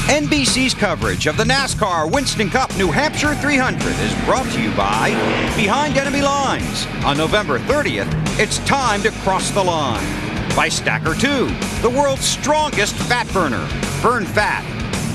NBC's coverage of the NASCAR Winston Cup New Hampshire 300 is brought to you by Behind Enemy Lines. On November 30th, it's time to cross the line. By Stacker 2, the world's strongest fat burner. Burn fat,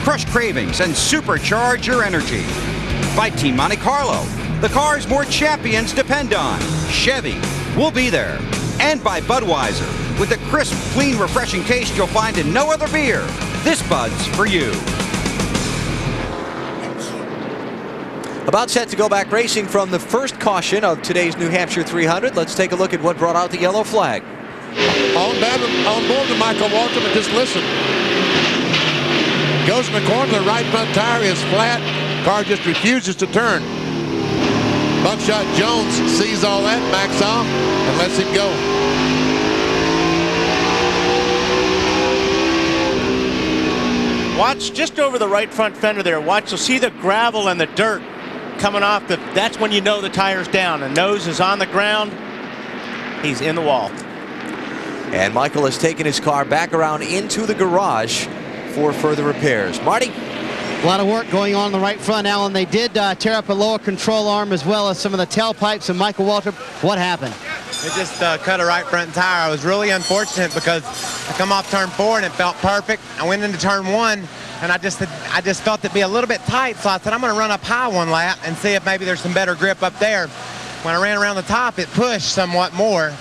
crush cravings, and supercharge your energy. By Team Monte Carlo, the cars more champions depend on. Chevy, we'll be there. And by Budweiser, with the crisp, clean, refreshing taste you'll find in no other beer. This Bud's for you. About set to go back racing from the first caution of today's New Hampshire 300. Let's take a look at what brought out the yellow flag. On board to Michael Waltrip and just listen. Goes in the corner, the right front tire is flat. Car just refuses to turn. Buckshot Jones sees all that, backs off, and lets him go. Watch just over the right front fender there. Watch, you'll see the gravel and the dirt coming off. That's when you know the tire's down. The nose is on the ground. He's in the wall. And Michael has taken his car back around into the garage for further repairs. Marty? A lot of work going on the right front, Alan. They did tear up a lower control arm as well as some of the tailpipes. And Michael Waltrip, what happened? It just cut a right front tire. I was really unfortunate because I come off turn 4 and it felt perfect. I went into turn 1 and I just felt it be a little bit tight. So I said, I'm going to run up high one lap and see if maybe there's some better grip up there. When I ran around the top, it pushed somewhat more.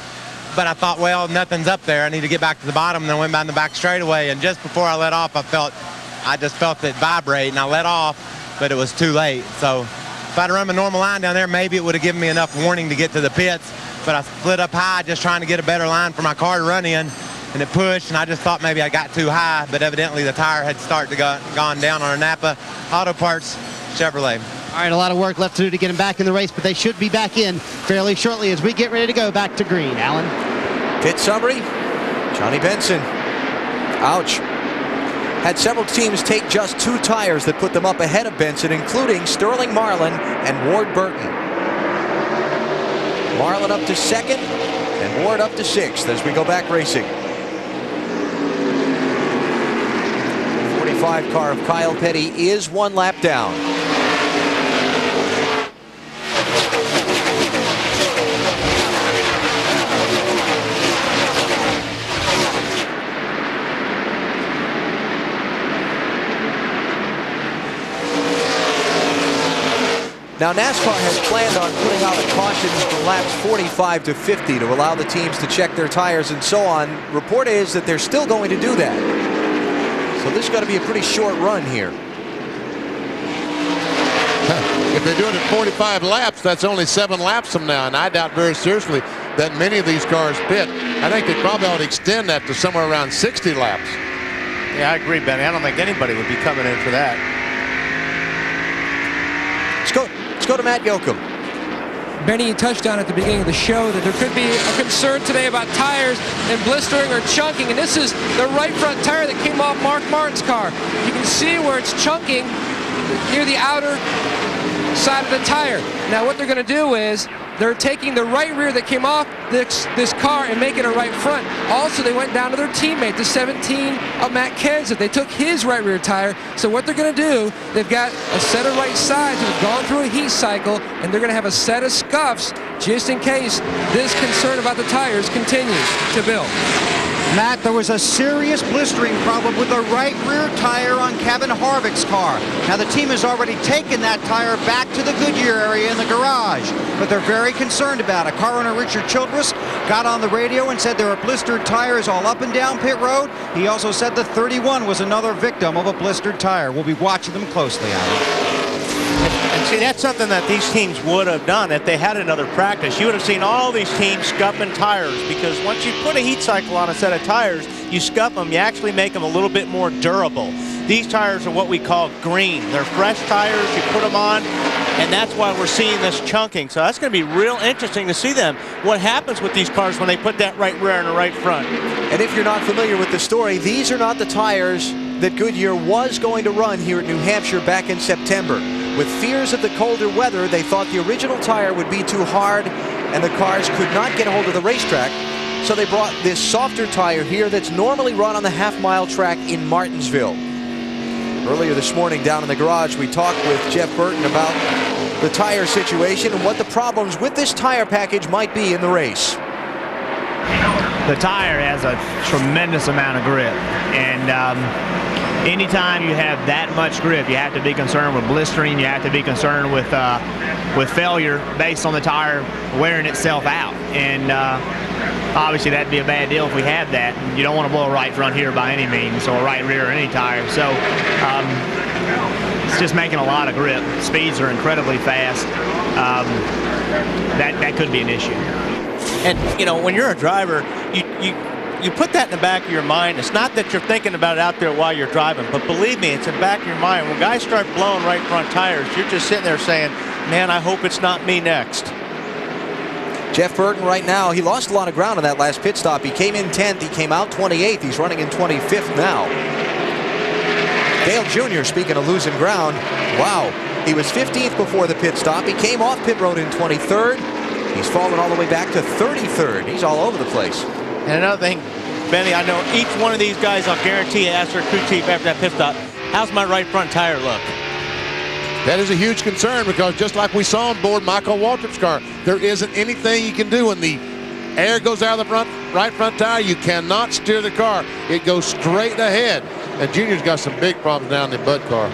But I thought, well, nothing's up there. I need to get back to the bottom. And then I went down the back straightaway. And just before I let off, I just felt it vibrate. And I let off, but it was too late. So if I'd run my normal line down there, maybe it would have given me enough warning to get to the pits. But I split up high just trying to get a better line for my car to run in. And it pushed, and I just thought maybe I got too high. But evidently the tire had started to gone down on a Napa Auto Parts Chevrolet. All right, a lot of work left to do to get him back in the race, but they should be back in fairly shortly as we get ready to go back to green. Alan? Pit summary, Johnny Benson. Ouch. Had several teams take just 2 tires that put them up ahead of Benson, including Sterling Marlin and Ward Burton. Marlin up to 2nd and Ward up to 6th as we go back racing. 45 car of Kyle Petty is 1 lap down. Now, NASCAR has planned on putting out a cautions for laps 45 to 50 to allow the teams to check their tires and so on. Report is that they're still going to do that. So this is going to be a pretty short run here. If they're doing it 45 laps, that's only 7 laps from now, and I doubt very seriously that many of these cars pit. I think they probably ought to extend that to somewhere around 60 laps. Yeah, I agree, Benny. I don't think anybody would be coming in for that. Let's go to Matt Yoakum. Benny, you touched on at the beginning of the show that there could be a concern today about tires and blistering or chunking, and this is the right front tire that came off Mark Martin's car. You can see where it's chunking near the outer side of the tire. Now what they're going to do is they're taking the right rear that came off this car and making a right front. Also, they went down to their teammate, the 17 of Matt Kenseth. They took his right rear tire. So what they're going to do, they've got a set of right sides that have gone through a heat cycle, and they're going to have a set of scuffs just in case this concern about the tires continues to build. Matt, there was a serious blistering problem with the right rear tire on Kevin Harvick's car. Now, the team has already taken that tire back to the Goodyear area in the garage, but they're very concerned about it. Car owner Richard Childress got on the radio and said there are blistered tires all up and down pit road. He also said the 31 was another victim of a blistered tire. We'll be watching them closely, Alan. And see, that's something that these teams would have done if they had another practice. You would have seen all these teams scuffing tires, because once you put a heat cycle on a set of tires, you scuff them, you actually make them a little bit more durable. These tires are what we call green. They're fresh tires, you put them on, and that's why we're seeing this chunking. So that's going to be real interesting to see what happens with these cars when they put that right rear and the right front. And if you're not familiar with the story, these are not the tires that Goodyear was going to run here at New Hampshire back in September. With fears of the colder weather, they thought the original tire would be too hard and the cars could not get a hold of the racetrack. So they brought this softer tire here that's normally run on the half-mile track in Martinsville. Earlier this morning down in the garage, we talked with Jeff Burton about the tire situation and what the problems with this tire package might be in the race. The tire has a tremendous amount of grip, and anytime you have that much grip, you have to be concerned with blistering. You have to be concerned with failure based on the tire wearing itself out, and obviously that'd be a bad deal if we had that. You don't want to blow a right front here by any means, or a right rear or any tire. So it's just making a lot of grip. Speeds are incredibly fast. That could be an issue. And, you know, when you're a driver, you put that in the back of your mind. It's not that you're thinking about it out there while you're driving, but believe me, it's in the back of your mind. When guys start blowing right front tires, you're just sitting there saying, man, I hope it's not me next. Jeff Burton right now, he lost a lot of ground in that last pit stop. He came in 10th, he came out 28th. He's running in 25th now. Dale Jr., speaking of losing ground, wow. He was 15th before the pit stop. He came off pit road in 23rd. He's fallen all the way back to 33rd. He's all over the place. And another thing, Benny, I know each one of these guys, I'll guarantee you, ask their crew chief after that pit stop, how's my right front tire look? That is a huge concern, because just like we saw on board Michael Waltrip's car, there isn't anything you can do when the air goes out of the right front tire. You cannot steer the car. It goes straight ahead. And Junior's got some big problems down in the Bud car.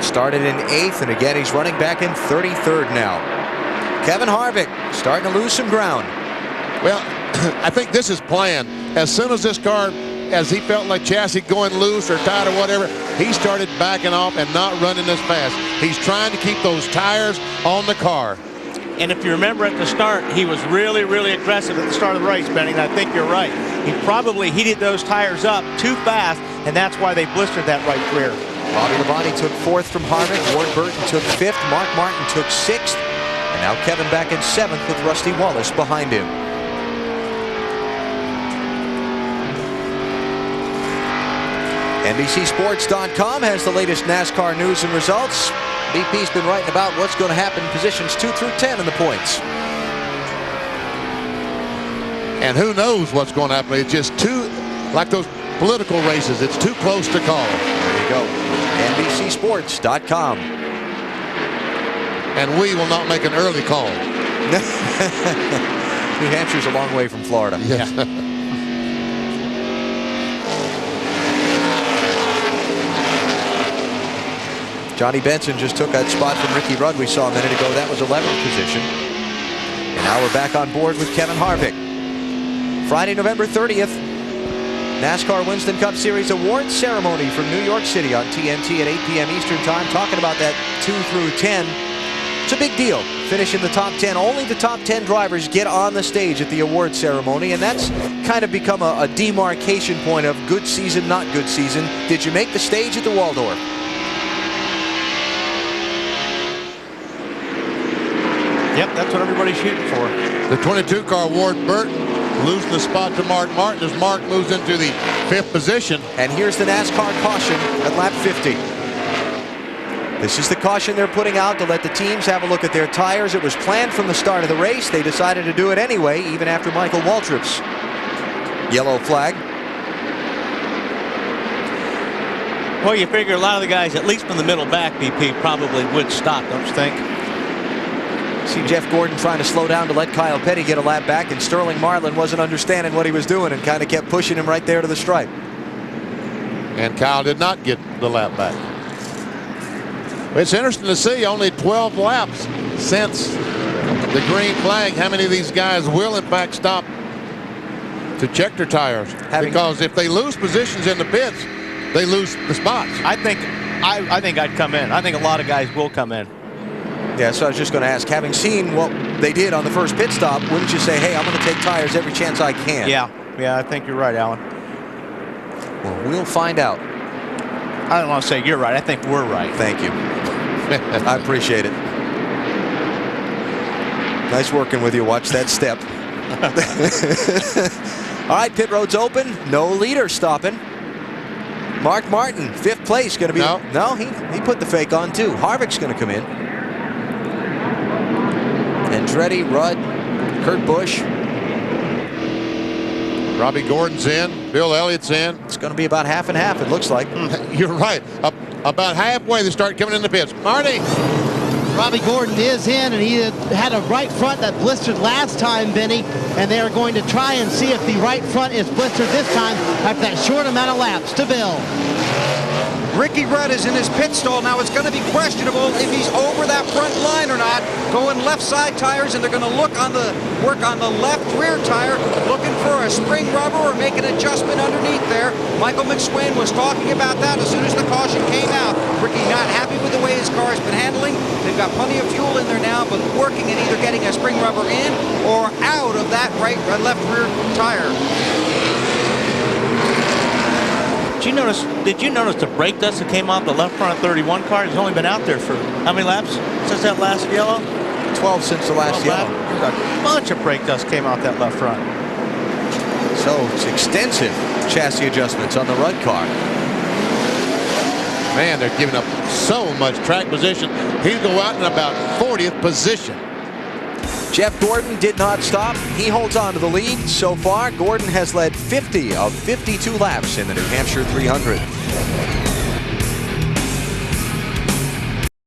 Started in 8th, and again he's running back in 33rd now. Kevin Harvick starting to lose some ground. Well, I think this is planned. As soon as this car, as he felt like chassis going loose or tight or whatever, he started backing off and not running as fast. He's trying to keep those tires on the car. And if you remember at the start, he was really, really aggressive at the start of the race, Benny, and I think you're right. He probably heated those tires up too fast, and that's why they blistered that right rear. Bobby Labonte took 4th from Harvick. Ward Burton took 5th. Mark Martin took 6th. And now Kevin back in 7th with Rusty Wallace behind him. NBCSports.com has the latest NASCAR news and results. BP's been writing about what's going to happen in positions 2 through 10 in the points. And who knows what's going to happen. It's just too, like those political races, it's too close to call. There you go. NBCSports.com. And we will not make an early call. New Hampshire's a long way from Florida. Yes. Yeah. Johnny Benson just took that spot from Ricky Rudd we saw a minute ago. That was 11th position. And now we're back on board with Kevin Harvick. Friday, November 30th, NASCAR Winston Cup Series awards ceremony from New York City on TNT at 8 p.m. Eastern Time. Talking about that 2 through 10. It's a big deal. Finish in the top 10. Only the top 10 drivers get on the stage at the award ceremony, and that's kind of become a demarcation point of good season, not good season. Did you make the stage at the Waldorf? Yep, that's what everybody's shooting for. The 22 car, Ward Burton, losing the spot to Mark Martin as Mark moves into the 5th position. And here's the NASCAR caution at lap 50. This is the caution they're putting out to let the teams have a look at their tires. It was planned from the start of the race. They decided to do it anyway, even after Michael Waltrip's yellow flag. Well, you figure a lot of the guys, at least from the middle back, BP, probably would stop, don't you think? See Jeff Gordon trying to slow down to let Kyle Petty get a lap back, and Sterling Marlin wasn't understanding what he was doing and kind of kept pushing him right there to the stripe. And Kyle did not get the lap back. It's interesting to see only 12 laps since the green flag. How many of these guys will in fact stop to check their tires? Because if they lose positions in the pits, they lose the spots. I think I'd come in. I think a lot of guys will come in. Yeah, so I was just going to ask, having seen what they did on the first pit stop, wouldn't you say, hey, I'm going to take tires every chance I can? Yeah, I think you're right, Alan. Well, we'll find out. I don't want to say you're right. I think we're right. Thank you. I appreciate it. Nice working with you. Watch that step. All right, pit road's open. No leader stopping. Mark Martin, 5th place, going to be. No, he put the fake on too. Harvick's going to come in. Andretti, Rudd, Kurt Busch. Robbie Gordon's in. Bill Elliott's in. It's going to be about half and half, it looks like. You're right. About halfway, they start coming in the pits. Marty. Robbie Gordon is in, and he had a right front that blistered last time, Benny, and they are going to try and see if the right front is blistered this time after that short amount of laps. To Bill. Ricky Rudd is in his pit stall. Now it's going to be questionable if he's over that front line or not. Going left side tires, and they're going to work on the left rear tire, looking for a spring rubber or make an adjustment underneath there. Michael McSwain was talking about that as soon as the caution came out. Ricky not happy with the way his car has been handling. They've got plenty of fuel in there now, but working at either getting a spring rubber in or out of that left rear tire. Did you notice the brake dust that came off the left front of 31 car? It's only been out there for how many laps since that last yellow? 12 since the last yellow. A bunch of brake dust came off that left front. So it's extensive chassis adjustments on the Rudd car. Man, they're giving up so much track position. He'll go out in about 40th position. Jeff Gordon did not stop. He holds on to the lead so far. Gordon has led 50 of 52 laps in the New Hampshire 300.